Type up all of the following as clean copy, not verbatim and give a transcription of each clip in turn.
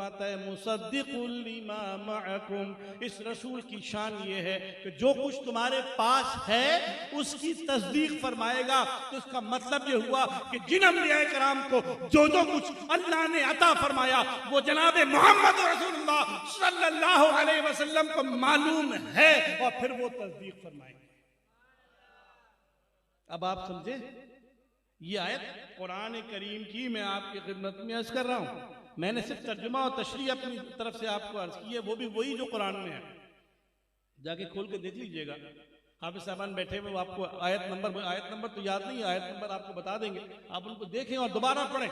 फरमाता है मुसद्दिकुल लिमा मअकुम, इस रसूल की शान ये है कि जो कुछ तुम्हारे पास है उसकी तस्दीक फरमाएगा। तो इसका मतलब ये हुआ कि जिन अंबिया कराम को जो जो कुछ अल्लाह ने अता फरमाया वो जनाब मोहम्मद रसूलुल्लाह सल्लल्लाहु अलैहि वसल्लम को मालूम है और फिर वो तस्दीक फरमाएंगे। अब आप समझे, ये आयत कुरान करीम की मैं आपकी खिदमत में अर्ज कर रहा हूं। मैंने सिर्फ तर्जुमा और तशरीह अपनी तरफ से आपको अर्ज की है, वो भी वही जो कुरान में है। जाके खोल के देख लीजिएगा, हाफिज साहबान बैठे हुए, आपको आयत नंबर तो याद नहीं, आयत नंबर आपको बता देंगे, आप उनको देखें और दोबारा पढ़ें।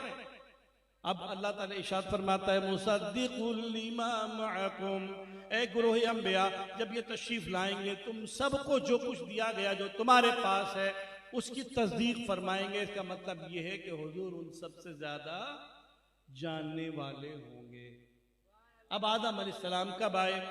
अब अल्लाह ताला इरशाद फरमाता है मुसद्दिकुल लिमा मअकुम, ए गुरोह अंबिया जब ये तशरीफ लाएंगे तुम सबको जो कुछ दिया गया जो तुम्हारे पास है उसकी तस्दीक फरमाएंगे। इसका मतलब ये है कि हुजूर उन सबसे ज्यादा जानने वाले होंगे। अब आदम अलैहिस्सलाम कब आए,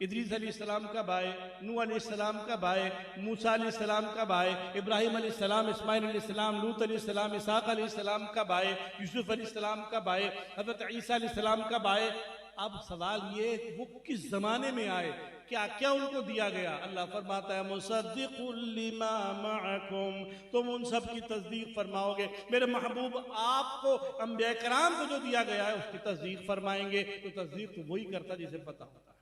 इदरीस अलैहिस्सलाम कब आए, नूह अलैहिस्सलाम कब आए, मूसा अलैहिस्सलाम कब आए, इब्राहिम अलैहिस्सलाम, इस्माइल अलैहिस्सलाम, लूत अलैहिस्सलाम, इसहाक अलैहिस्सलाम कब आए, यूसुफ अलैहिस्सलाम कब आए, हजरत ईसा अलैहिस्सलाम कब आए। अब सवाल ये वो किस जमाने में आए, क्या क्या उनको दिया गया। अल्लाह फरमाता है मुसद्दिकुल लिमा मअकुम, तुम उन सब की तस्दीक फरमाओगे। मेरे महबूब आपको अंबिया कराम को जो दिया गया है उसकी तस्दीक फरमाएंगे। तो तस्दीक तो वही करता जिसे पता होता है।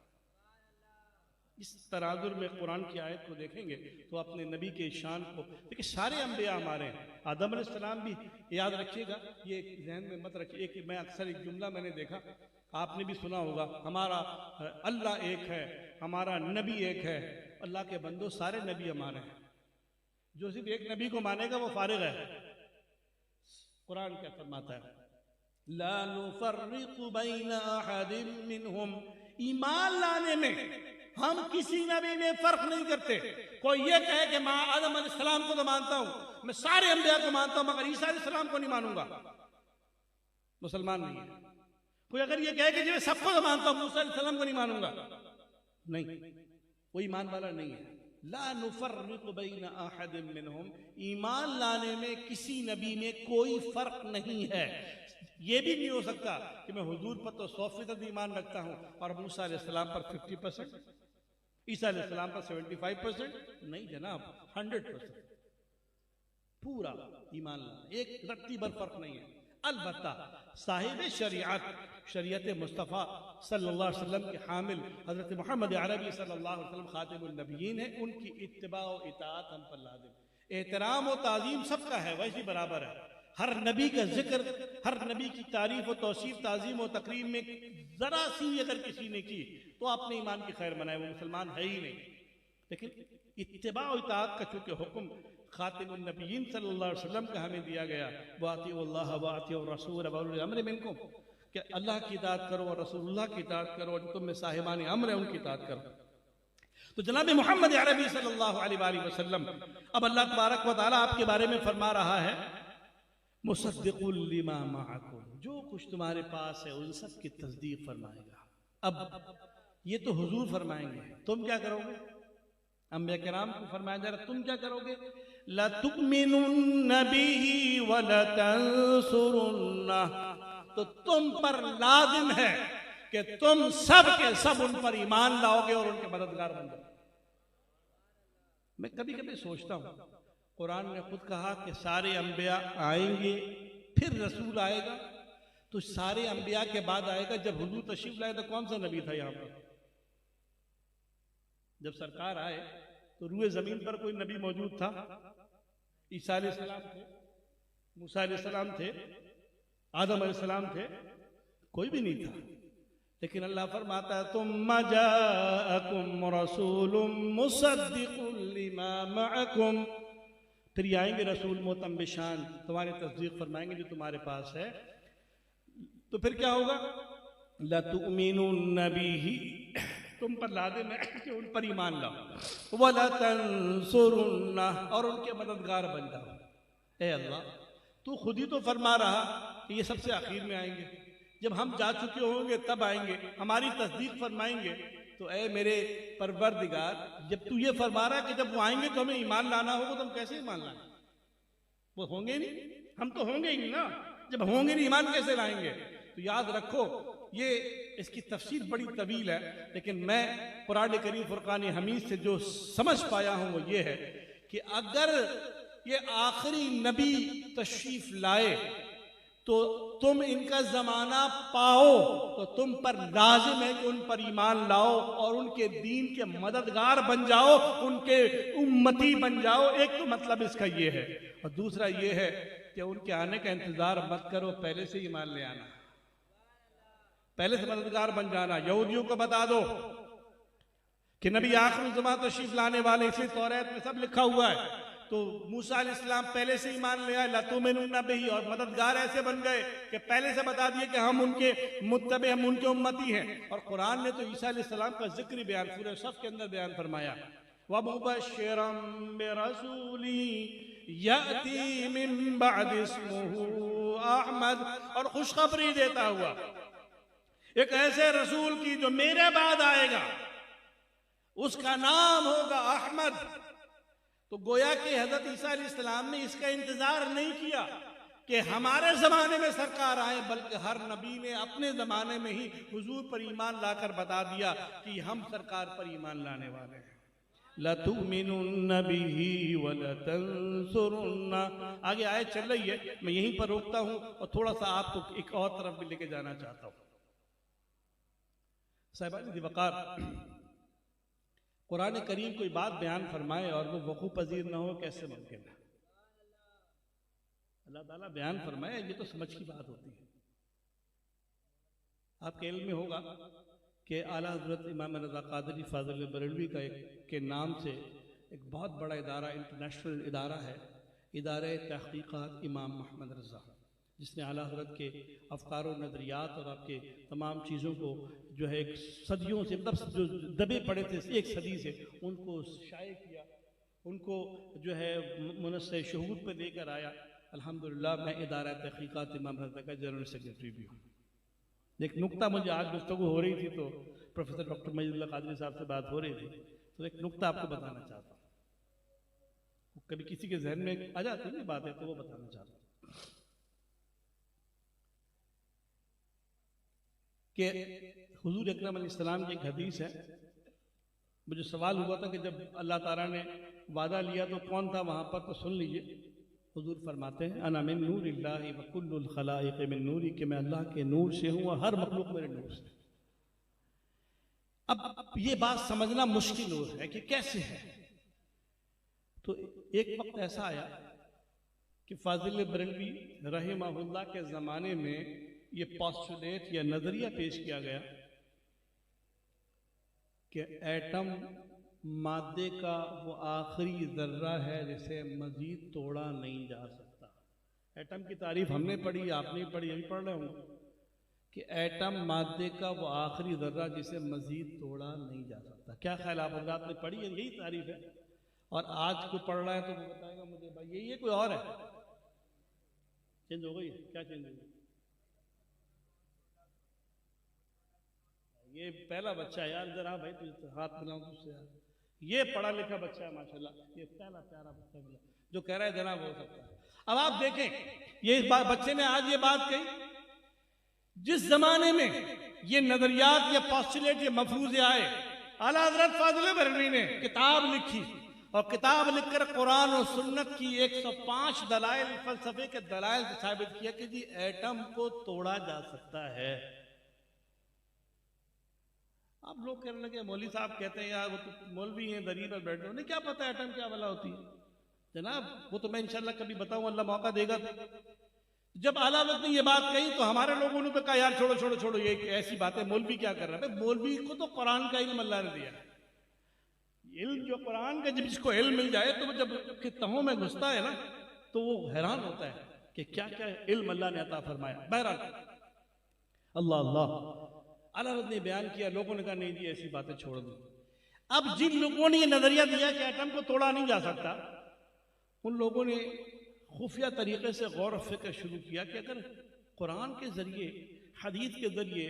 इस तराजुर में कुरान की आयत को देखेंगे तो अपने नबी के शान को देखिए। सारे अंबिया हमारे हैं, आदम अलैहिस्सलाम भी याद रखिएगा, ये जहन में मत रखिए कि मैं अक्सर एक जुमला मैंने देखा, आपने भी सुना होगा, हमारा अल्लाह एक है, हमारा नबी एक है। अल्लाह के बंदो सारे नबी हमारे हैं, जो सिर्फ एक नबी को मानेगा वो फारिग है। कुरान क्या फरमाता है, ला नुफर्रिकु बैना अहदिम मिनहुम, ईमान लाने में हम किसी नबी में फर्क नहीं करते। कोई ये कहे कि मैं आदम अलैहिस्सलाम को तो मानता हूं, मैं सारे अंबिया को मानता हूं मगर ईसा अलैहिस्सलाम को नहीं मानूंगा, मुसलमान नहीं है। कोई अगर ये कहे कि मैं सबको तो मानता हूं, मूसा अलैहिस्सलाम को नहीं मानूंगा, नहीं, कोई ईमान वाला नहीं है। ला नुफर्रिकु बैना अहदिम मिनहुम, ईमान लाने में किसी नबी में कोई फर्क नहीं है। ये भी नहीं हो सकता कि मैं हुजूर पर तो 100% ईमान रखता हूं और मूसा अलैहिस्सलाम पर 50%, ईसा अलैहिस्सलाम पर 75%, नहीं जनाब, 100% पूरा ईमान लाना, एक रत्ती भर फर्क नहीं है। अलबत्ता साहिब शरीयत, शरीयत मुस्तफ़ा सल्लल्लाहु अलैहि वसल्लम के हामिल हजरत मोहम्मद अरबी सल्लल्लाहु अलैहि वसल्लम खातिमुन नबिय्यीन है, उनकी इत्तिबा और इताअत हम पर लाज़िम। एहतराम और ताज़ीम सबका है, वैसी बराबर है। हर नबी का जिक्र, हर नबी की तारीफ और तौसीफ, ताज़ीम और तकरीम में जरा सी अगर किसी ने की तो आपने ईमान की खैर मनाए, वो मुसलमान है ही नहीं। लेकिन इत्तिबा और इताअत का चूंकि हुक्म खातिमुन नबिय्यीन सल्लल्लाहु अलैहि वसल्लम का हमें दिया गया, वातिउल्लाह वातिउर रसूल व उलिल अम्रि मिनकुम, कि अल्लाह की इताअत करो और रसूलुल्लाह की इताअत करो, और तुम में साहिबान अम्र है उनकी इताअत करो। तो जनाब मोहम्मद अरबी सल्लल्लाहु अलैहि वसल्लम, अब अल्लाह तबारक व तआला आपके बारे में फरमा रहा है मुसद्दिकुल लिमा मअकुम, जो कुछ तुम्हारे पास है उन सब की तस्दीक फरमाएगा। अब ये तो हुजूर फरमाएंगे, तुम क्या करोगे? अंबिया किराम को फरमाया जा रहा, तुम क्या करोगे? लतुमिनुन्न बिही व लतंसुरुन्नह, तो तुम पर लाजिम है कि तुम सब के सब उन पर ईमान लाओगे और उनके मददगार बन जाओगे। मैं कभी कभी सोचता हूं, कुरान ने खुद कहा कि सारे अंबिया आएंगे फिर रसूल आएगा, तो सारे अंबिया के बाद आएगा जब हुजूर तशरीफ लाए तो कौन सा नबी था यहां पर? जब सरकार आए तो रूए जमीन पर कोई नबी मौजूद था? ईसा अलैहिस्सलाम थे, मूसा अलैहिस्सलाम थे, आदम अलैहिस्सलाम थे, कोई भी नहीं था। लेकिन अल्लाह फरमाता है तुम्मा जाअकुम रसूलुम मुसद्दिकुल लिमा मअकुम, फिर आएंगे रसूल मोहतम बिशान, तुम्हारी तस्दीक फरमाएंगे जो तुम्हारे पास है। तो फिर क्या होगा? लतुमिनुन्न बिही, तुम पर लाजिम है कि उन पर ईमान लाओ, व लतंसुरुन्नह, और उनके मददगार बन जाओ। ए अल्लाह, तू खुद ही तो फरमा रहा कि ये सबसे आखिर में आएंगे, जब हम जा चुके होंगे तब आएंगे, हमारी तस्दीक फरमाएंगे। तो ए मेरे परवरदिगार, जब तू ये फरमा रहा है कि जब वो आएंगे तो हमें ईमान लाना होगा, तो हम कैसे ईमान लाएंगे? वो होंगे नहीं, हम तो होंगे ही ना, जब होंगे नहीं ईमान कैसे लाएंगे? तो याद रखो ये इसकी तफसीर बड़ी तवील है, लेकिन मैं कुरान करीम फुरकान हमीद से जो समझ पाया हूं वो ये है कि अगर ये आखिरी नबी तशरीफ लाए तो तुम इनका जमाना पाओ तो तुम पर लाजिम है कि उन पर ईमान लाओ और उनके दीन के मददगार बन जाओ, उनके उम्मती बन जाओ। एक तो मतलब इसका ये है, और दूसरा ये है कि उनके आने का इंतजार मत करो, पहले से ईमान ले आना, पहले से मददगार बन जाना। यहूदियों को बता दो कि नबी आखिरी ज़मां तशरीफ लाने वाले, इसी तौरात में सब लिखा हुआ है। तो मूसा अलैहिस्सलाम पहले से ईमान ले आए, लतुमिनुन्ना बिही, और मददगार ऐसे बन गए कि पहले से बता दिए कि हम उनके मुत्तबे, हम उनके उम्मती हैं। और कुरान ने तो ईसा अलैहिस्सलाम का जिक्र बयान सूरह सफ के अंदर बयान फरमाया, व मुबश्शिरम बिरसूली याती मिन बअद इस्मुहु अहमद, और खुशखबरी देता हुआ एक ऐसे रसूल की जो मेरे बाद आएगा, उसका नाम होगा अहमद। तो गोया कि हजरत ईसा अलैहिस्सलाम ने इसका इंतजार नहीं किया कि हमारे जमाने में सरकार आए, बल्कि हर नबी ने अपने जमाने में ही हुजूर पर ईमान लाकर बता दिया कि हम सरकार पर ईमान लाने वाले हैं। लतुमिनुन्ना बिही व लतंसुरुन्ना, आगे आयत चल रही है, मैं यहीं पर रोकता हूं और थोड़ा सा आपको एक और तरफ भी लेके जाना चाहता हूं। साहिबान वक़ार, कुरान करीम कोई बात बयान फरमाए और वो वक़ू पजीर ना हो, कैसे मुमकिन है? अल्लाह ताला बयान फरमाए, ये तो समझ की बात होती है। आपके इल्म में होगा कि आला हज़रत इमाम रज़ा क़ादरी फ़ाज़िल बरेलवी का के नाम से एक बहुत बड़ा इदारा, इंटरनेशनल इदारा है, इदारे तहक़ीक़ात इमाम मोहम्मद रज़ा, जिसने आला हज़रत के अफ़कार और नज़रियात और आपके तमाम चीज़ों को जो है एक सदियों से, मतलब जो दबे पड़े थे एक सदी से, उनको शाये किया, उनको जो है मुनस्से शहूद पे लेकर आया। अल्हम्दुलिल्लाह मैं इदारा तहक़ीक़ात इमाम रज़ा का जनरल सेक्रेटरी भी हूँ। एक नुक्ता मुझे आज गुफ्तगू हो रही थी तो प्रोफेसर डॉक्टर मजीदुल्लाह क़ादरी साहब से बात हो रही थी, तो एक नुक्ता आपको बताना चाहता हूँ। कभी किसी के जहन में आ जाती है बात है तो वो बताना चाहता हूँ कि हुजूर अकरम अलैहिस्सलाम की एक हदीस है। मुझे सवाल हुआ था कि जब अल्लाह ताला ने वादा लिया तो कौन था वहाँ पर, तो सुन लीजिए। हुजूर फरमाते हैं, अना मिन नूरिल्लाहि व कुल्लुल खलाइक़ मिन नूरी, कि मैं अल्लाह के नूर से हूँ और हर मखलूक मेरे नूर से। अब ये बात समझना मुश्किल हो है कि कैसे है। तो एक वक्त ऐसा आया कि फ़ाज़िल बरेलवी रहमहुल्लाह के ज़माने में ये पोस्टुलेट या नजरिया पेश किया गया कि एटम मादे का वो आखिरी जर्रा है जिसे मजीद तोड़ा नहीं जा सकता। एटम की तारीफ हमने पढ़ी, आपने पढ़ी, अभी पढ़ रहे होंगे कि एटम मादे का वो आखिरी जर्रा जिसे मजीद तोड़ा नहीं जा सकता। क्या ख्याल आप हज़रात ने पढ़ी है? यही तारीफ है। और आज कोई पढ़ रहा है तो वो बताएगा मुझे भाई ये कोई और है, चेंज हो गई, क्या चेंज हो गई? ये पहला बच्चा है यार, जरा भाई तुझे हाथ मिलाऊं तुझसे यार, ये पढ़ा लिखा बच्चा है माशाल्लाह, ये पहला प्यारा बच्चा मिला जो कह रहा है जनाब हो सकता है। अब आप देखें, ये बच्चे ने आज ये बात कही, जिस जमाने में ये नजरियात या पोस्टुलेट या मफरूज़े आए, आला हज़रत फ़ाज़िल बरेलवी ने किताब लिखी और किताब लिखकर कुरान और सुन्नत की 105 दलाइल, फलसफे के दलाइल से साबित किया कि जी एटम को तोड़ा जा सकता है। अब लोग कहने लगे, मौलवी साहब कहते हैं यार वो तो मौलवी हैं, दरी पर बैठे, उन्हें क्या पता है एटम क्या भला होती है। जनाब वो तो मैं इंशाल्लाह कभी बताऊं, अल्लाह मौका देगा। जब आला हज़रत ने ये बात कही तो हमारे लोगों ने तो कहा यार छोड़ो छोड़ो छोड़ो, ये ऐसी बात है, मौलवी क्या कर रहा है। मौलवी को तो कुरान का इल्म अल्लाह ने दिया है। इल्म जो कुरान का, जब जिसको इल्म मिल जाए तो वो जब उसके तहों में घुसता है ना तो वो हैरान होता है कि क्या क्या इल्म अल्लाह ने अता फरमाया। बहरहाल अल्लाह अल्लाह अल्लाह ने बयान किया, लोगों ने कहा नहीं जी ऐसी बातें छोड़ दो। अब जिन लोगों ने ये नजरिया दिया कि एटम को तोड़ा नहीं जा सकता, उन लोगों ने खुफिया तरीके से गौर फिक्र शुरू किया कि अगर कुरान के जरिए, हदीस के जरिए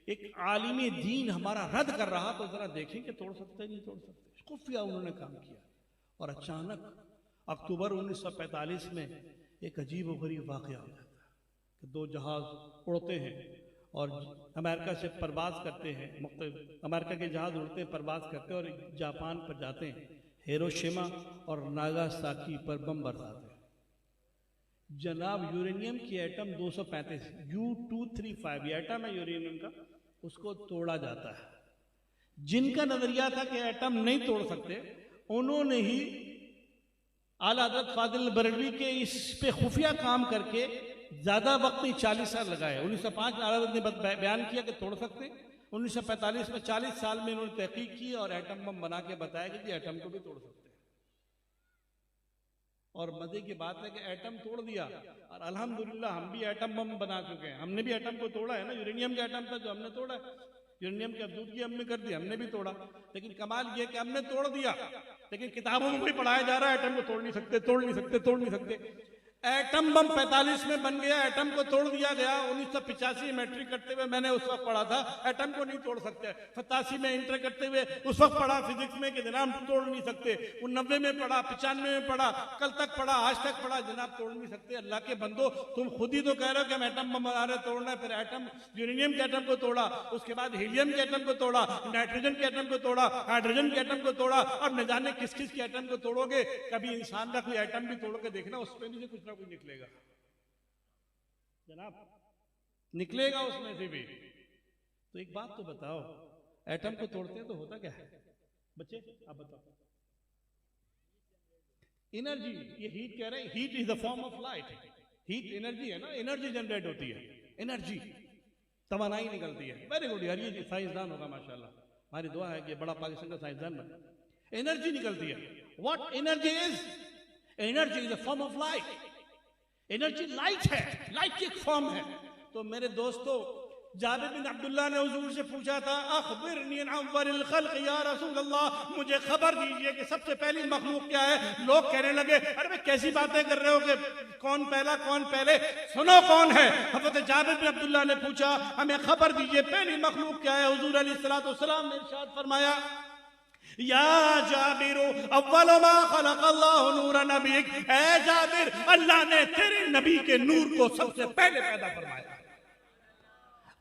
एक आलिमी दीन हमारा रद्द कर रहा तो जरा देखें कि तोड़ सकते नहीं तोड़ सकते। खुफिया उन्होंने काम किया और अचानक अक्टूबर 1945 में एक अजीब व गरीब वाक़या हो जाता है कि दो जहाज उड़ते हैं और अमेरिका से परवाज करते हैं, अमेरिका के जहाज उड़ते हैं, परवाज करते हैं और जापान पर जाते हैं, हिरोशिमा और नागासाकी पर बम बरसाते हैं। जनाब यूरेनियम की एटम 235 U-235 ये एटम है यूरेनियम का, उसको तोड़ा जाता है। जिनका नजरिया था कि एटम नहीं तोड़ सकते, उन्होंने ही आला हज़रत फाजिल बरेलवी के इस पे खुफिया काम करके ज्यादा वक्त नहीं 40 साल लगाए। 1905 में आला हज़रत ने बयान किया कि तोड़ सकते, 1945 में 40 साल में इन्होंने तहकीक की और एटम बम बना के बताया कि एटम को भी तोड़ सकते हैं। और मजे की बात है कि एटम तोड़ दिया और अल्हम्दुलिल्लाह हम भी एटम बम बना चुके हैं। हमने भी एटम को तोड़ा है ना, यूरेनियम का एटम था जो हमने तोड़ा है, यूरेनियम की अफजूदगी हमने कर दी, हमने भी तोड़ा। लेकिन कमाल ये कि हमने तोड़ दिया, लेकिन किताबों में भी पढ़ाया जा रहा है एटम को तोड़ नहीं सकते, तोड़ नहीं सकते, तोड़ नहीं सकते। एटम बम 45 में बन गया, एटम को तोड़ दिया गया। 1985 मैट्रिक करते हुए मैंने उस वक्त पढ़ा था एटम को नहीं तोड़ सकते। 87 में इंटर करते हुए उस वक्त पढ़ा फिजिक्स में कि जनाब तोड़ नहीं सकते। 90 में पढ़ा, 95 में पढ़ा, कल तक पढ़ा, आज तक पढ़ा, जनाब तोड़ नहीं सकते। अल्लाह के बंदो, तुम खुद ही तो कह रहे हो कि हम एटम बम बना रहे, तोड़ना है। फिर एटम यूरेनियम के एटम को तोड़ा, उसके बाद हीलियम के एटम को तोड़ा, नाइट्रोजन के एटम को तोड़ा, हाइड्रोजन के एटम को तोड़ा, अब न जाने किस किस के एटम को तोड़ोगे। कभी इंसान का कोई एटम भी तोड़ के देखना, उसमें भी कुछ ना कुछ निकलेगा जनाब, निकलेगा उसमें से भी। तो एक बात तो बताओ, एटम को तोड़ते हैं तो होता क्या है बच्चे, आप बताओ। एनर्जी, ये हीट कह रहे हैं, heat is the form of light. Heat energy है ना, एनर्जी जनरेट होती है, एनर्जी तवानाई निकलती है। वेरी गुड यार, ये साइंसदान होगा माशाल्लाह, हमारी दुआ है कि बड़ा पाकिस्तान का साइंसदान बने। एनर्जी निकलती है। What energy is? Energy is the form of light. Energy light है, लाइट की एक फॉर्म है। तो मेरे दोस्तों, जाबिर बिन अब्दुल्लाह ने हुजूर से पूछा था, अखबिरनी अन अव्वलिल खल्क़ या रसूल अल्लाह, मुझे खबर दीजिए कि सबसे पहली मखलूक क्या है। लोग कहने लगे, अरे भाई कैसी बातें कर रहे हो कि कौन पहला कौन पहले, सुनो कौन है। हज़रत जाबिर बिन अब्दुल्लाह ने पूछा, हमें खबर दीजिए पहली मखलूक क्या है। हुजूर अलैहिस्सलातु वस्सलाम ने इरशाद फरमाया, या जाबिर अव्वल मा खलक़ल्लाहु नूर नबीक, ऐ जाबिर, अल्लाह ने तेरे नबी के नूर को सबसे पहले पैदा फरमाया।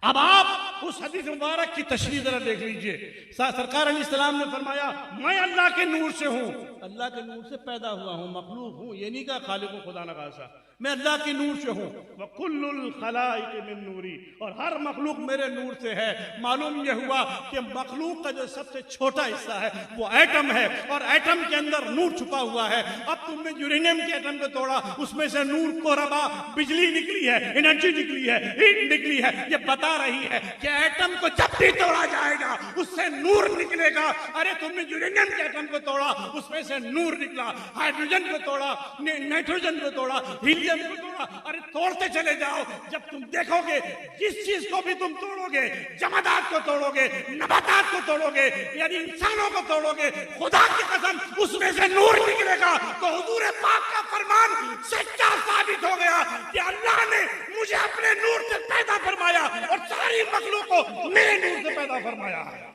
अब आप उस हदीस मुबारक की तशरीह जरा देख लीजिए। सरकार अलैहिस्सलाम ने फरमाया, मैं अल्लाह के नूर से हूं, अल्लाह के नूर से पैदा हुआ हूं, मखलूक हूं। ये नहीं कहा खालिक खुदा न खासा, मैं अल्लाह के नूर से हूं। व कुल्लुल खलाइक मिन नूरी, और हर मखलूक मेरे नूर से है। मालूम यह हुआ कि मखलूक का जो सबसे छोटा हिस्सा है वो एटम है, और एटम के अंदर नूर छुपा हुआ है। अब तुमने यूरेनियम के एटम को तोड़ा, उसमें से नूर को रबा, बिजली निकली है, एनर्जी निकली है, हीट निकली है। ये बता रही है कि एटम को जब भी तोड़ा जाएगा उससे नूर निकलेगा। अरे तुमने यूरेनियम के एटम को तोड़ा, उसमें से नूर निकला। हाइड्रोजन को तोड़ा, नाइट्रोजन को तोड़ा, हीलियम को तोड़ा। अरे तोड़ते चले जाओ, जब तुम देखोगे जिस चीज को भी तुम तोड़ोगे, जमादात को तोड़ोगे, नबातात को तोड़ोगे, यानी इंसानों को तोड़ोगे, खुदा की कसम उसमें से नूर निकलेगा। तो हुजूर पाक का फरमान सच्चा साबित हो गया कि अल्लाह ने मुझे अपने नूर से पैदा फरमाया और सारी मखलूक को मेरे नूर से पैदा फरमाया है।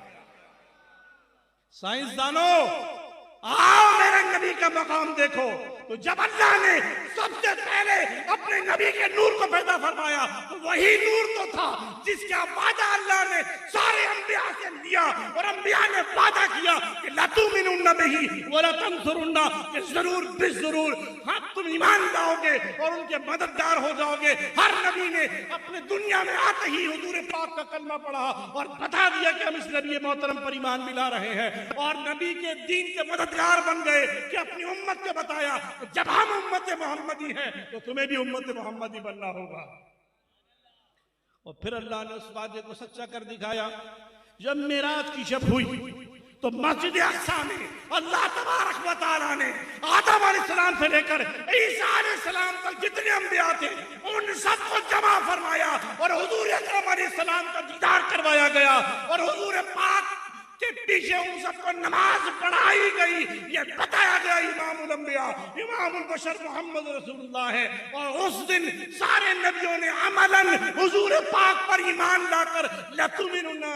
साइंसदानों, आओ मेरे नबी का मकाम देखो। तो जब अल्लाह ने सबसे पहले अपने नबी के नूर को पैदा फरमाया, तो वही नूर तो था जिसका वादा अल्लाह ने सारे अंबिया से लिया, और अंबिया ने वादा किया कि लतुमिनुन्ना बिही व लतंसुरुन्ना, कि जरूर बिजरूर हाँ तुम ईमान लाओगे और उनके मददगार हो जाओगे। हर नबी ने अपने दुनिया में आते ही हुजूर पाक का कलमा पढ़ा और बता दिया कि हम इस नबी मोहतरम पर ईमान मिला रहे हैं, और नबी के दीन के मददगार बन गए कि अपनी उम्मत को बताया जब हम उम्मत मोहम्मदी हैं तो तुम्हें भी उम्मत मोहम्मदी बनना होगा। और फिर अल्लाह ने उस वादे को सच्चा कर दिखाया। जब मेराज की शब हुई तो मस्जिद अक्सा में अल्लाह तबारक व तआला ने आदम अलैहिस्सलाम से लेकर ईसा अलैहिस्सलाम तक जितने अंबिया थे उन सबको जमा फरमाया, और हुजूर अकरम अलैहिस्सलाम का दीदार करवाया गया। और हुजूर पाक कि पीछे उन सबको नमाज पढ़ाई गई, ये बताया गया इमामुल अंबिया इमामुल बशर मोहम्मद रसूलुल्लाह है। और उस दिन सारे नबियों ने अमलन हुजूर पाक पर ईमान लाकर लतुमिनुन्ना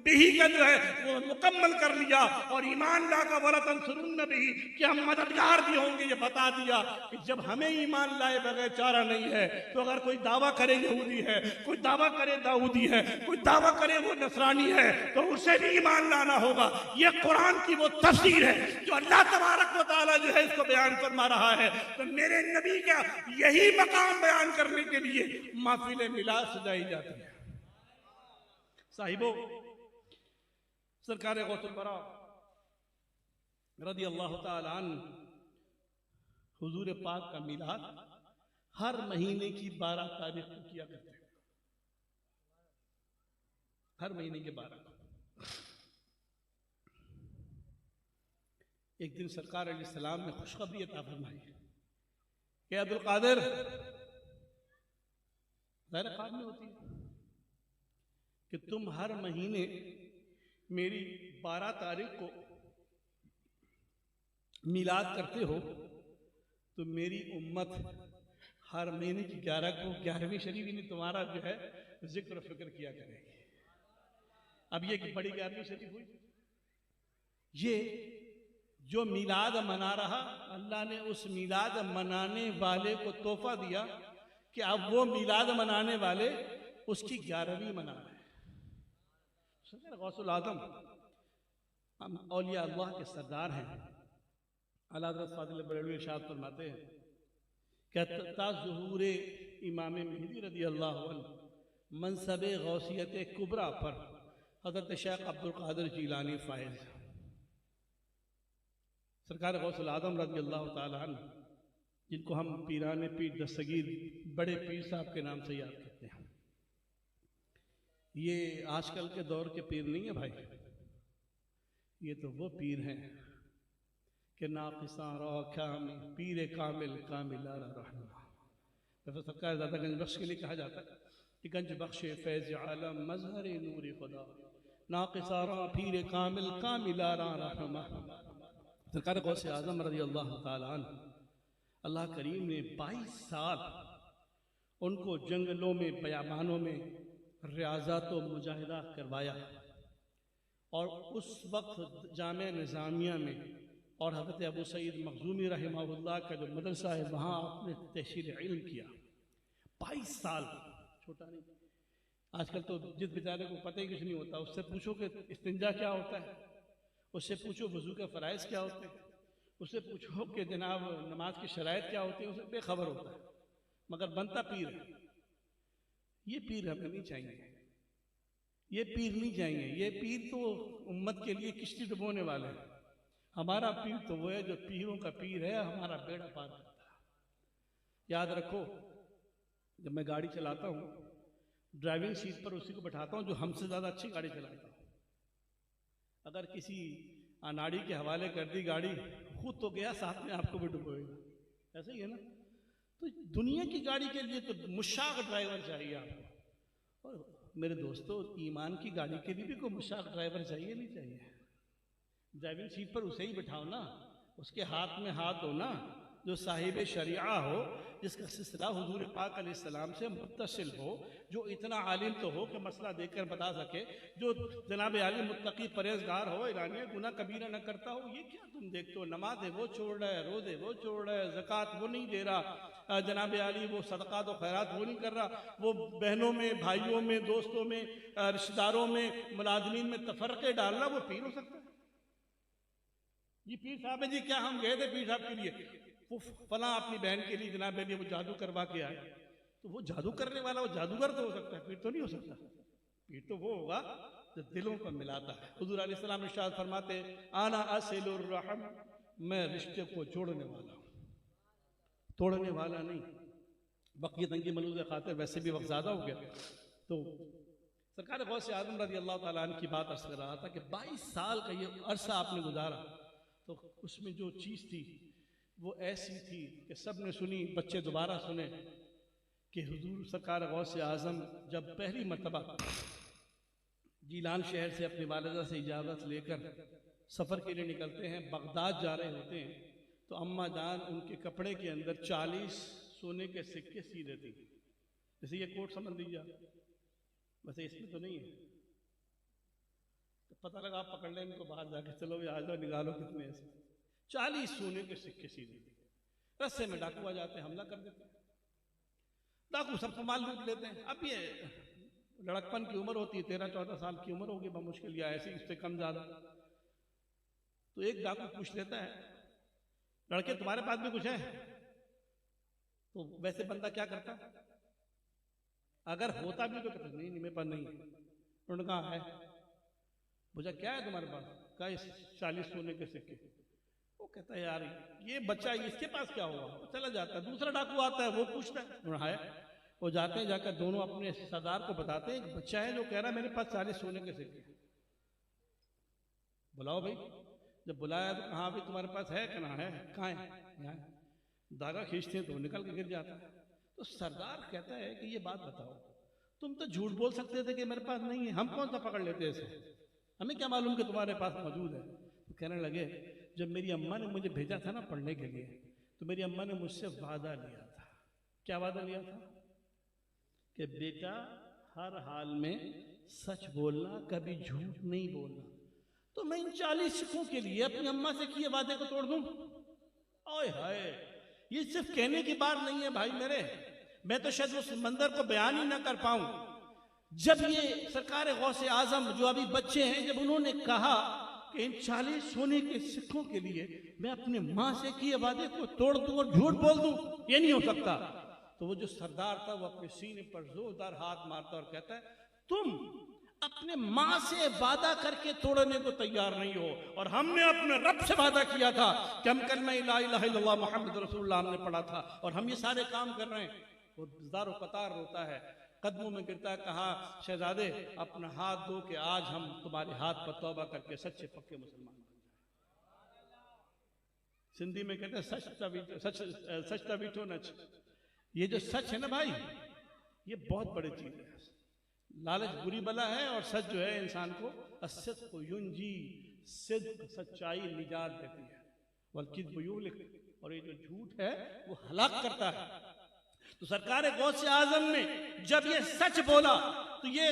बिही का जो है वो मुकम्मल कर लिया, और ईमान लाकर वला तंसुरुन्ना बिही कि हम मददगार भी होंगे ये बता दिया। कि जब हमें ईमान लाए बगैर चारा नहीं है, तो अगर कोई दावा करे यहूदी है, कोई दावा करे दाऊदी है, कोई दावा करे वो नसरानी है, तो उसे भी ईमान लाना होगा। ये कुरान की वो तफसीर है जो अल्लाह तबारक व तआला जो है इसको बयान फरमा रहा है। तो मेरे नबी का यही मकाम बयान करने के लिए महफिल मिलाद सजाई जाती है। साहिबो, सरकार गौसुल बरा रज़ी अल्लाह तआला अन्हु हुजूर पाक का मिलाद हर महीने की 12 तारीख को किया करते हैं। हर महीने के 12 को। एक दिन सरकार अलैहिस्सलाम ने खुशखबरी अता फरमाई कि अब्दुल कादिर, ज़ाहिर ख्वाब में होती है कि तुम हर महीने मेरी 12 तारीख को मिलाद करते हो, तो मेरी उम्मत हर महीने की 11 को 11वीं शरीफ ने तुम्हारा जो है जिक्र और फिक्र किया करेगी। अब ये कि बड़ी 11वीं शरीफ हुई। ये जो मिलाद मना रहा, अल्लाह ने उस मिलाद मनाने वाले को तोहफा दिया कि अब वो मिलाद मनाने वाले उसकी 11वीं मना रहे हैं। गौसुल आजम हम औलिया अल्लाह के सरदार हैं। आला हज़रत फाज़िल बरेलवी इरशाद फरमाते हैं कि ज़ुहूर इमाम महदी रज़ी अल्लाहु अन्हु मनसब गौसियत कुबरा पर हज़रत शेख अब्दुल कादिर जीलानी फाइज, सरकार गौसुल आज़म रज़ी अल्लाह ताला अन्हु, जिनको हम पीराने पीर दस्तगीर बड़े पीर साहब के नाम से याद करते हैं। ये आजकल के दौर के पीर नहीं है भाई, ये तो वो पीर हैं कि नाक़िसा रौखामी पीर कामिल कामिला रहनुमा। तो सरकार दादा गंज बख्श के लिए कहा जाता है कि गंज बख्श फैज़ आलम मज़हर नूर खुदा नाक़िसा रा पीर कामिल कामिला रहनुमा। सरकार गौसे आज़म रज़ी अल्लाह ताला अन्हु, अल्लाह करीम ने 22 साल उनको जंगलों में बयाबानों में रियाज़त व मुजाहिदा करवाया। और उस वक्त जामे निज़ामिया में और हज़रत अबू सईद मखज़ूमी रहमहुल्लाह का जो मदरसा है, वहाँ आपने तहसील इल्म किया। 22 साल, छोटा नहीं। आजकल तो जिस बेचारे को पता ही कुछ नहीं होता, उससे पूछो कि इस्तिंजा क्या होता है, उससे पूछो वज़ू के फ़राइज़ क्या होते हैं, उससे पूछो कि जनाब नमाज की शराइत क्या होती है, उसे बेखबर होता है, मगर बनता पीर है। ये पीर हमें नहीं चाहिए, ये पीर नहीं चाहिए। ये पीर तो उम्मत के लिए किश्ती डुबोने वाले हैं। हमारा पीर तो वो है जो पीरों का पीर है, हमारा बेड़ा पार करता है। याद रखो, जब मैं गाड़ी चलाता हूँ, ड्राइविंग सीट पर उसी को बैठाता हूँ जो हमसे ज़्यादा अच्छी गाड़ी चलाता हूँ। अगर किसी अनाड़ी के हवाले कर दी गाड़ी, खुद तो गया, साथ में आपको भी डुबोएगा। ऐसा ही है ना। तो दुनिया की गाड़ी के लिए तो मुशाक ड्राइवर चाहिए आपको। और मेरे दोस्तों, ईमान की गाड़ी के लिए भी कोई मुशाक ड्राइवर चाहिए नहीं चाहिए। ड्राइविंग सीट पर उसे ही बिठाओ ना, उसके हाथ में हाथ हो ना, जो साहिब शरिया हो, जिसका सिलसिला हुजूर पाक अलैहिस्सलाम से मुत्तसिल हो, जो इतना आलिम तो हो कि मसला देखकर बता सके, जो जनाब आलिम मुत्तकी परहेजगार हो, ईरानी गुनाह कबीरा न करता हो। ये क्या तुम देखते हो, नमाज है वो छोड़ रहा है, रोज़े वो छोड़ रहा है, ज़कात वो नहीं दे रहा, जनाब आली वो सदक़ात और खैरात वो नहीं कर रहा, वो बहनों में, भाइयों में, दोस्तों में, रिश्तेदारों में, मुलाज़िमीन में तफरक़े डाल रहा, वो पीर हो सकता है? ये पीर साहब है जी, क्या हम गए थे पीर साहब के लिए, वो फला अपनी बहन के लिए जनाब लिए वो जादू करवा के आए, तो वो जादू करने वाला वो जादूगर तो हो सकता है, पीर तो नहीं हो सकता। पीर तो वो होगा जो दिलों को मिलाता है। हुजूर अलैहिस्सलाम इरशाद फरमाते, आना असिलुर रहम, मैं रिश्ते को जोड़ने वाला हूँ, तोड़ने वाला नहीं। बक़िया तंगी मलूज़ खातिर वैसे भी वक्त ज़्यादा हो गया, तो सरकार गौसे आज़म रज़ी अल्लाह ताला अन्हु की बात अर्ज़ कर रहा था कि 22 साल का ये अरसा आपने गुजारा, तो उसमें जो चीज़ थी वो ऐसी थी कि सब ने सुनी, बच्चे दोबारा सुने कि हुजूर सरकार गौसे आज़म जब पहली मरतबा गीलान शहर से अपनी वालिदा से इजाज़त लेकर सफ़र के लिए निकलते हैं, बगदाद जा रहे होते हैं तो अम्मा जान उनके कपड़े के अंदर 40 सोने के सिक्के सी देती। जैसे ये कोट समझ लीजिए, वैसे इसमें तो नहीं है, तो पता लगा आप पकड़ लें इनको बाहर जाके, चलो भी आ जाओ निकालो कितने ऐसे 40 सोने के सिक्के सी देती। रस्ते में डाकू आ जाते हैं, हमला कर देते हैं, डाकू सबको माल लूट लेते हैं। अब ये लड़कपन की उम्र होती है, 13-14 साल की उम्र होगी बमुश्किल, या ऐसी इससे कम ज्यादा। तो एक डाकू पूछ लेता है, लड़के तुम्हारे पास भी कुछ है? तो वैसे बंदा क्या करता, अगर होता भी तो कहता नहीं मेरे पास नहीं है। उन्होंने कहा है, पूछा क्या है तुम्हारे पास? कहा 40 सोने के सिक्के। वो कहता है यार ये बच्चा इसके पास क्या हुआ, वो चला जाता है। दूसरा डाकू आता है, वो पूछता है, वो जाते हैं, जाकर दोनों अपने सरदार को बताते हैं, बच्चा है जो कह रहा है मेरे पास 40 सोने के सिक्के, बुलाओ भाई। जब बुलाया तो कहा भाई तुम्हारे पास है? कहना है। कहाँ है? यहाँ। धागा खींचते हैं तो निकल के गिर जाता है। तो सरदार कहता है कि ये बात बताओ, तुम तो झूठ बोल सकते थे कि मेरे पास नहीं है, हम कौन सा पकड़ लेते ऐसे, हमें क्या मालूम कि तुम्हारे पास मौजूद है। तो कहने लगे जब मेरी अम्मा ने मुझे भेजा था ना पढ़ने के लिए, तो मेरी अम्मा ने मुझसे वादा लिया था। क्या वादा लिया था? कि बेटा हर हाल में सच बोलना, कभी झूठ नहीं बोलना। तो मैं इन 40 सिक्कों के लिए अपनी अम्मा से किए वादे को तोड़ दूं? ओए हाय, ये सिर्फ कहने की बात नहीं है भाई मेरे, मैं तो शायद उस मंजर को बयान ही ना कर पाऊं। जब ये सरकार गौसे आजम जो अभी बच्चे हैं, जब उन्होंने कहा कि इन 40 सोने के सिक्कों के लिए मैं अपने माँ से किए वादे को तोड़ दूं और झूठ बोल दूं, ये नहीं हो सकता। तो वो जो सरदार था वो अपने सीने पर जोरदार हाथ मारता और कहता है तुम अपने माँ से वादा करके तोड़ने को तैयार नहीं हो, और हमने अपने रब से वादा किया था कि हम कलमा ला इलाहा इल्लल्लाह मुहम्मद रसूलुल्लाह हमने पढ़ा था और हम ये सारे काम कर रहे हैं। वो दारो कतार रोता है, कदमों में गिरता है, कहा शहजादे अपना हाथ दो कि आज हम तुम्हारे हाथ पर तौबा करके सच्चे पक्के मुसलमान बन जाए। सिंधी में कहते हैं सच तबीठो नच। ये जो सच है ना भाई, ये बहुत बड़ी चीज है। लालच बुरी बला है और सच जो है इंसान को अस्सिद्क़ युंजी, सिद्क़ सच्चाई निजात देती है, वल्किज़्ब युहलिक, और ये जो झूठ है वो हलाक करता है। तो सरकार गौसे आजम ने जब ये सच बोला तो ये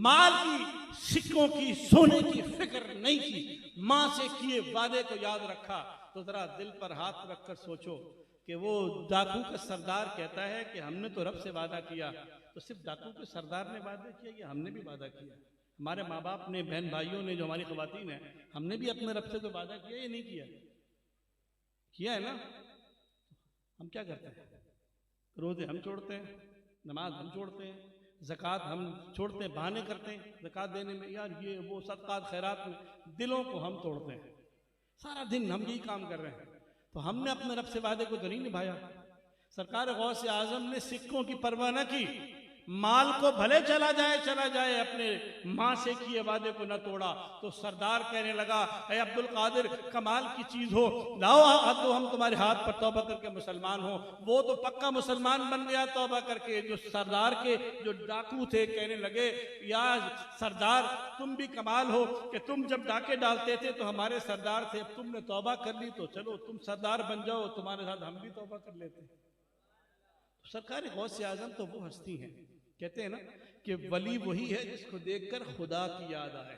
माल की, सिक्कों की, सोने की फिक्र नहीं की, माँ से किए वादे को याद रखा। तो जरा दिल पर हाथ रखकर सोचो कि वो डाकू का सरदार कहता है कि हमने तो रब से वादा किया, तो सिर्फ डाकू के सरदार ने वादा किया या हमने भी वादा किया? हमारे माँ बाप ने, बहन भाइयों ने, जो हमारी ख़वातीन है, हमने भी अपने रब से तो वादा किया या नहीं किया? किया है ना। हम क्या करते हैं? रोजे हम छोड़ते हैं, नमाज हम छोड़ते हैं, ज़कात हम छोड़ते हैं, बहाने करते हैं ज़कात देने में, यार ये वो सदक़ात खैरात में, दिलों को हम तोड़ते हैं। सारा दिन हम यही काम कर रहे हैं। तो हमने अपने रब से वादे को तो नहीं निभाया। सरकार गौसे आजम ने सिक्कों की परवाह न की, माल को भले चला जाए अपने माँ से किए वादे को न तोड़ा। तो सरदार कहने लगा ऐ अब्दुल कादिर, कमाल की चीज हो, लाओ तो हम तुम्हारे हाथ पर तौबा करके मुसलमान हो। वो तो पक्का मुसलमान बन गया तौबा करके। जो सरदार के जो डाकू थे कहने लगे यार सरदार तुम भी कमाल हो कि तुम जब डाके डालते थे तो हमारे सरदार थे, अब तुमने तौबा कर ली तो चलो तुम सरदार बन जाओ, तुम्हारे साथ हम भी तौबा कर लेते। सरकार गौसे आजम तो वो हस्ती हैं, कहते हैं ना कि वली वही है जिसको देखकर खुदा की याद आए।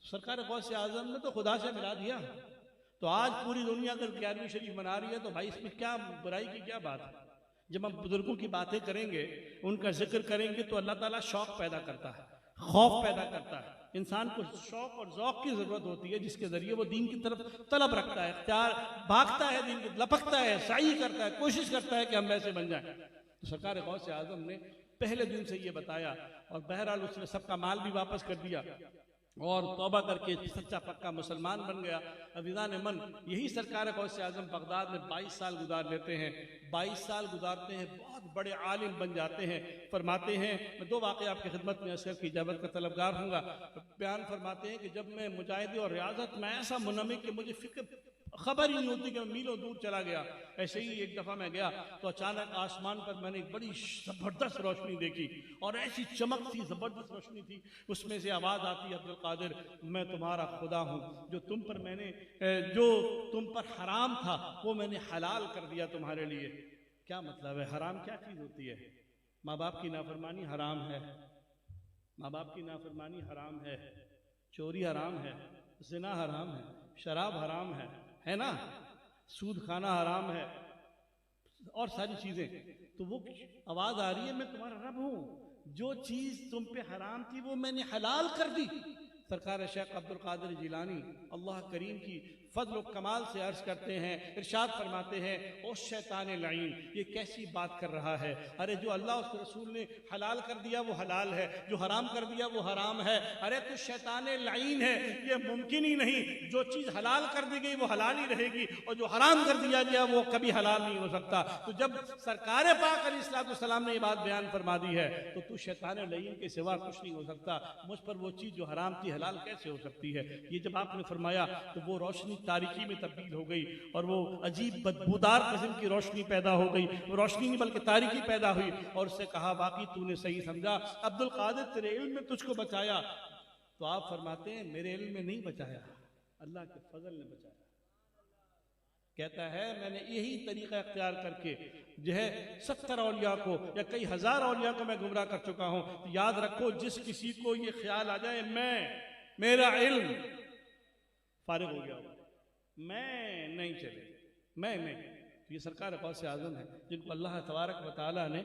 सरकार गौसे आजम ने तो खुदा से मिला दिया। तो आज पूरी दुनिया अगर 11वीं शरीफ मना रही है तो भाई इसमें क्या बुराई की क्या बात है? जब हम बुजुर्गों की बातें करेंगे, उनका जिक्र करेंगे तो अल्लाह ताला शौक पैदा करता है, खौफ पैदा करता है। इंसान को शौक और ज़ौक़ की ज़रूरत होती है जिसके ज़रिए वो दीन की तरफ तलब रखता है, इख्तियार भागता है, दीन की लपकता है, साई करता है, कोशिश करता है कि हम वैसे बन जाएं। तो सरकार गौसे आजम ने पहले दिन से ये बताया और बहरहाल उसने सबका माल भी वापस कर दिया और तौबा करके सच्चा पक्का मुसलमान बन गया। अवीज़ान मन, यही सरकार गौसे आजम बगदाद में 22 साल गुजार लेते हैं। 22 साल गुजारते हैं, बहुत बड़े आलिम बन जाते हैं। फरमाते हैं, मैं 2 वाक़े आपकी खिदमत में असर की इजाज़त का तलबगार हूँगा। बयान फरमाते हैं कि जब मैं मुजाहिदी और रियाजत में ऐसा मुनमिक कि मुझे फिक्र खबर ही नहीं होती कि मैं मीलों दूर चला गया। ऐसे ही एक दफ़ा मैं गया तो अचानक आसमान पर मैंने एक बड़ी ज़बरदस्त रोशनी देखी और ऐसी चमक थी, ज़बरदस्त रोशनी थी। उसमें से आवाज़ आती, अब्दुल कादिर मैं तुम्हारा खुदा हूँ, जो तुम पर हराम था वो मैंने हलाल कर दिया तुम्हारे लिए। क्या मतलब है? हराम क्या चीज़ होती है? माँ बाप की नाफरमानी हराम है, माँ बाप की नाफरमानी हराम है, चोरी हराम है, ज़िना हराम है, शराब हराम है ना, सूद खाना हराम है और सारी चीजें। तो वो आवाज आ रही है मैं तुम्हारा रब हूं, जो चीज तुम पे हराम थी वो मैंने हलाल कर दी। सरकार शेख अब्दुल कादिर जिलानी अल्लाह करीम की फजल कमाल से अर्ज करते हैं, इरशाद फरमाते हैं, ओ शैतान लाइन, ये कैसी बात कर रहा है? अरे जो अल्लाह उसके रसूल ने हलाल कर दिया वो हलाल है, जो हराम कर दिया वो हराम है। अरे तो शैतान लाइन है, ये मुमकिन ही नहीं, जो चीज़ हलाल कर दी गई वो हलाल ही रहेगी और जो हराम कर दिया गया वो कभी हलाल नहीं हो सकता। तो जब सरकार पाक अलैहिस्सलाम ने ये बात बयान फरमा दी है तो तू शैतान लाइन के सिवा कुछ नहीं हो सकता। मुझ पर वो चीज़ जो हराम थी हलाल कैसे हो सकती है? ये जब आपने फरमाया तो वो रोशनी तारीकी में तब्दील हो गई और वो अजीब बदबूदार किस्म की रोशनी पैदा हो गई। वो रोशनी नहीं बल्कि तारीकी पैदा हुई और उससे कहा वाकई तूने सही समझा अब्दुल कादिर, तेरे इल्म में तुझको बचाया। तो आप फरमाते हैं मेरे इल्म में नहीं बचाया, अल्लाह के फजल ने बचाया। कहता है मैंने यही तरीका इख्तियार करके जो है 70 औलिया को या कई हजार औलिया को मैं गुमराह कर चुका हूं। तो याद रखो, जिस किसी को ये ख्याल आ जाए मेरा इल्म फारिग हो गया, मैं नहीं चले, मैं नहीं, तो ये सरकार गौस आज़म है जिनको अल्लाह तबारक व तआला ने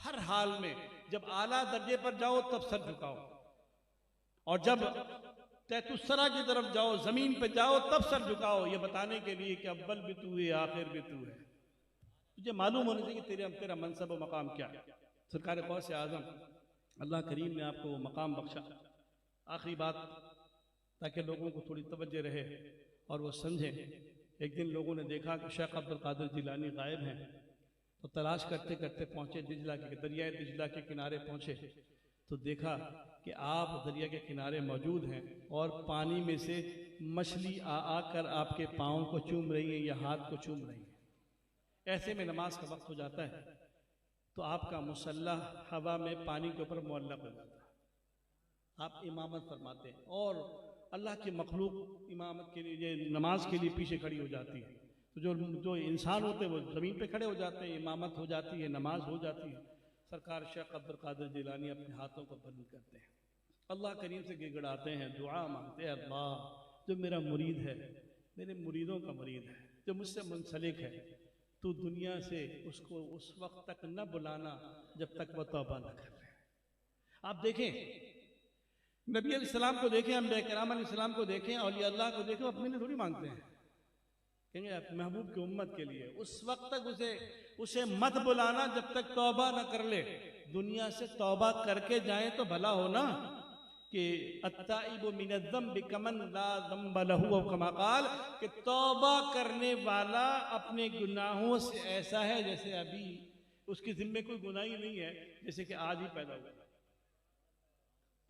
हर हाल में जब आला दर्जे पर जाओ तब सर झुकाओ और जब तैतुसरा की तरफ जाओ, जमीन पे जाओ तब सर झुकाओ, ये बताने के लिए कि अव्वल भी तू है आखिर भी तू है। तुझे मालूम होना चाहिए कि तेरा मनसब व मकाम क्या है। सरकार गौस आज़म अल्लाह करीम ने आपको वो मकाम बख्शा। आखिरी बात, ताकि लोगों को थोड़ी तवज्जो रहे और वो समझें। एक दिन लोगों ने देखा कि शेख अब्दुल कादिर जिलानी गायब हैं, तो तलाश करते करते पहुँचे दरिया दिजला के किनारे पहुँचे तो देखा कि आप दरिया के किनारे मौजूद हैं और पानी में से मछली आकर आपके पाँव को चूम रही है या हाथ को चूम रही है। ऐसे में नमाज का वक्त हो जाता है तो आपका मुसल्ला हवा में पानी के ऊपर मुअल्लक़ हो जाता है, आप इमामत फरमाते हैं और अल्लाह की मखलूक इमामत के लिए नमाज के लिए पीछे खड़ी हो जाती है। तो जो इंसान होते हैं वो ज़मीन पे खड़े हो जाते हैं, इमामत हो जाती है, नमाज हो जाती है। सरकार शेख अब्दुल कादिर जिलानी अपने हाथों को बुलंद करते हैं, अल्लाह करीम से गिड़गिड़ाते हैं, दुआ मांगते हैं, अल्लाह जो मेरा मुरीद है, मेरे मुरीदों का मुरीद है, जो मुझसे मुंसलिक है, तो दुनिया से उसको उस वक्त तक न बुलाना जब तक वह तौबा न कर ले। आप देखें नबी अलैहिस्सलाम को देखें, अम्बिया किराम अलैहिस्सलाम को देखें, औलिया अल्लाह को देखें, अपने लिए थोड़ी मांगते हैं, कहेंगे महबूब की उम्मत के लिए। उस वक्त तक उसे मत बुलाना जब तक तौबा न कर ले। दुनिया से तौबा करके जाए तो भला हो ना, कि अत्ताइबु मिनज़्ज़म्बि कमन ला ज़म्ब लहू कमा क़ाल, कि तौबा करने वाला अपने गुनाहों से ऐसा है जैसे अभी उसके ज़िम्मे कोई गुनाह ही नहीं है, जैसे कि आज ही पैदा हुआ।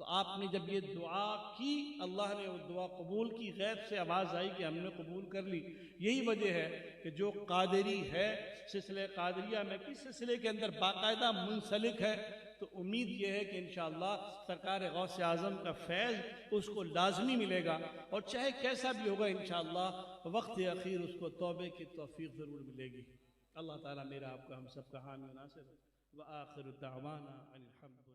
तो आपने जब ये दुआ की, अल्लाह ने वो दुआ कबूल की, गैब से आवाज़ आई कि हमने कबूल कर ली। यही वजह है कि जो कादरी है सिलसिले कादरिया में किस सिलसिले के अंदर बाकायदा मुंसलिक है, तो उम्मीद ये है कि इंशाअल्लाह सरकार गौस आज़म का फैज़ उसको लाजमी मिलेगा और चाहे कैसा भी होगा इंशाअल्लाह वक्त अखीर उसको तौबे की तौफीक ज़रूर मिलेगी। अल्लाह ताला मेरा आपका हम सबका हामी नासिर व आखिर दावाना अनिल हम्द।